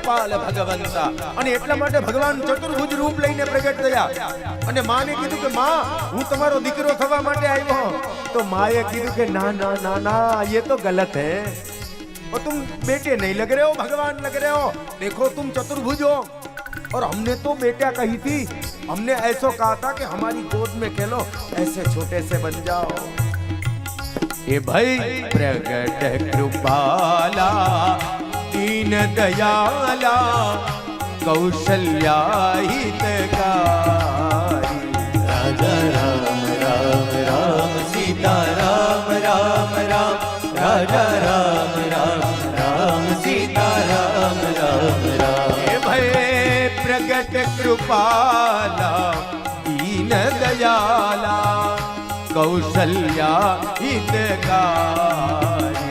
કપાલ ભગવંતા। અને એટલા માટે ભગવાન ચતુર્ભુજ રૂપ લઈને પ્રગટ થયા અને માને કીધું કે માં હું તમારો દીકરો થવા માટે આવ્યો। તો માએ કીધું કે ના ના ના ના ये तो गलत है और तुम बेटे नहीं लग रहे हो भगवान लग रहे हो। देखो तुम चतुर्भुज हो और हमने तो बेटा कही थी, हमने ऐसा कहा था कि हमारी गोद में खेलो, ऐसे छोटे से बन जाओ। ये भाई प्रगट कृपाला दीन दयाला कौशल्या हितकारी। राजा राम राम राम सीता राम राम राम राजा राम राम राम सीता राम राम राम। हे भय प्रगट कृपाला दीन दयाला कौशल्या हितकारी।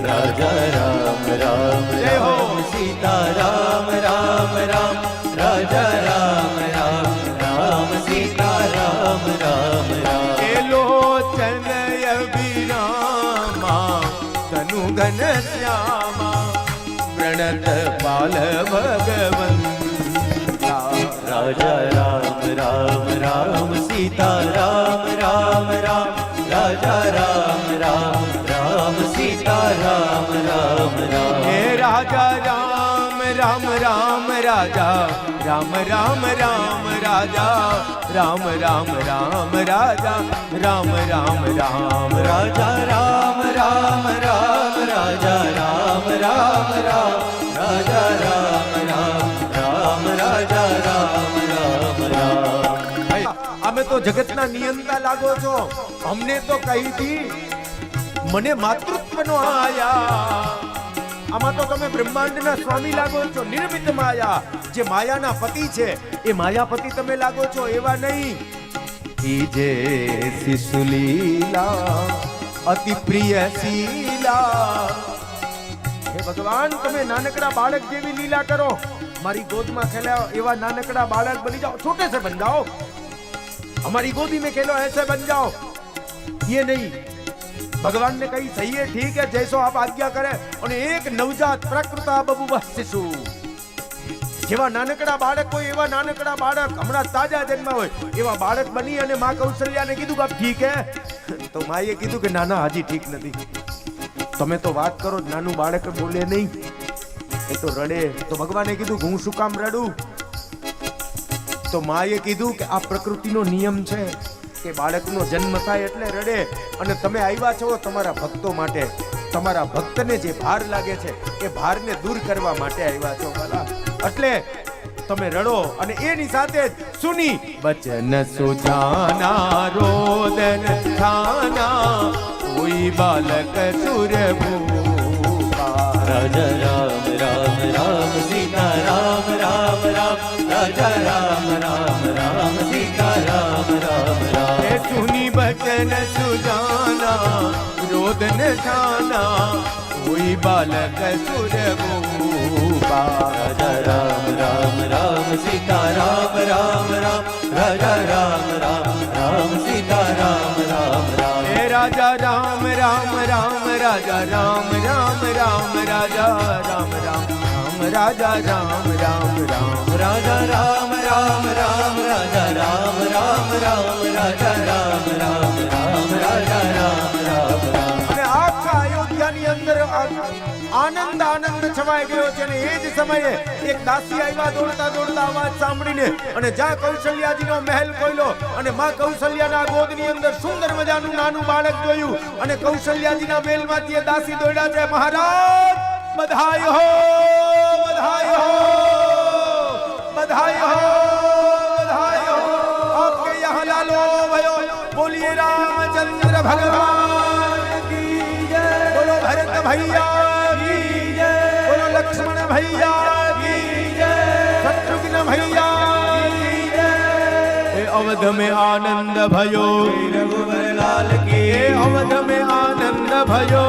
राजा राम राम राम सीता राम राम राम राजा राम राम राम सीता राम राम राम। लोचन अभिरामा तनु घन श्यामा प्रणत पाल भगवंता। राजा राम राम राम सीता राम राम राम राजा राम राम राम सीता राम राम राम। हे राजा राम राम राम राजा राम राम राम राजा राम राम राम राजा राम राम राम राजा राम राम राम राजा राम राम राम राजा राम राम राम राजा राम राम राम। અમે તો જગતના નિયંતા લાગો છો, અમને તો કહી હતી મને માતૃત્વનો આયા। આમાં તો તમે બ્રહ્માંડના સ્વામી લાગો છો, નિર્મિત માયા જે માયાના પતિ છે એ માયાપતિ તમે લાગો છો, એવા નહીં। જે શિશુલીલા અતિ પ્રિય શીલા। હે ભગવાન તમે નાનકડા બાળક જેવી લીલા કરો, મારી गोद में खेलो एवा नानकड़ा बालक बनी जाओ, छोटे से बन जाओ, हमारी गोदी में खेलो ऐसे बन जाओ। ये नहीं, भगवान ने कही सही है ठीक है जैसो आप आज्ञा करे। और एक नवजात प्रकृता बबुबा शिशु जेवा नानकड़ा बाळक कोई एवा नानकड़ा बाळक हमणा ताजा जन्म होय एवा बाळक बनी अने मां कौशल्या ने कीधुं कि ठीक है। तो माए कीधुं कि ना ना हाजी ठीक नथी, तमे तो बात करो, नानु बाळक बोले नहीं ए तो रडे। तो भगवाने कीधुं हूँ शुं काम रडू? तो माए कीधुं कि आ प्रकृतिनो नियम छे કે બાળકનો જન્મ થાય એટલે રડે। અને તમે આવ્યા છો તમારા ભક્તો માટે, તમારા ભક્તને જે ભાર લાગે છે એ ભારને દૂર કરવા માટે આવ્યા છો વાલા, એટલે તમે રડો। અને એની સાથે જ સુની બચન સુજાના રોદન થાના કોઈ બાલક સુરભૂપા। राजा राम राम राम सीता राम राम राम राजा राम राम राम सीता राम राम राम। सुनी बचन सुजाना रोदन ठाना कोई बालक सुरभूपा। राजा राम राम राम सीता राम राम राम राजा राम राम राम सीता राम राम राम। हे राजा राम राम राम राजा राम राम राम राजा राम राम राम राजा राम राम राम राजा राम राम राम राजा राम राम राम राजा राम राम राम राजा राम राम राम। અને આખા અયોધ્યાની અંદર આનંદ આનંદ છવાઈ ગયો છે। અને એ જ સમયે એક દાસી આવ્યા દોડતા દોડતા અવાજ સાંભળીને અને જ્યાં કૌશલ્યાજીનો મહેલ ખોલ્યો અને માં કૌશલ્યાના ગોદની અંદર સુંદર મજાનું નાનું બાળક જોયું। અને કૌશલ્યાજીના મહેલમાંથી એ દાસી દોડ્યા છે, મહારાજ બધાઈ હો बधाई हो बधाई हो बधाई हो, आपके यहाँ लालो भयो। बोलिए रामचंद्र भगवान की जय, बोलो भरत भैया की जय, बोलो लक्ष्मण भैया की जय, शत्रुघ्न भैया की जय। अवध में आनंद भयो, रघुवर लाल की अवध में आनंद भयो।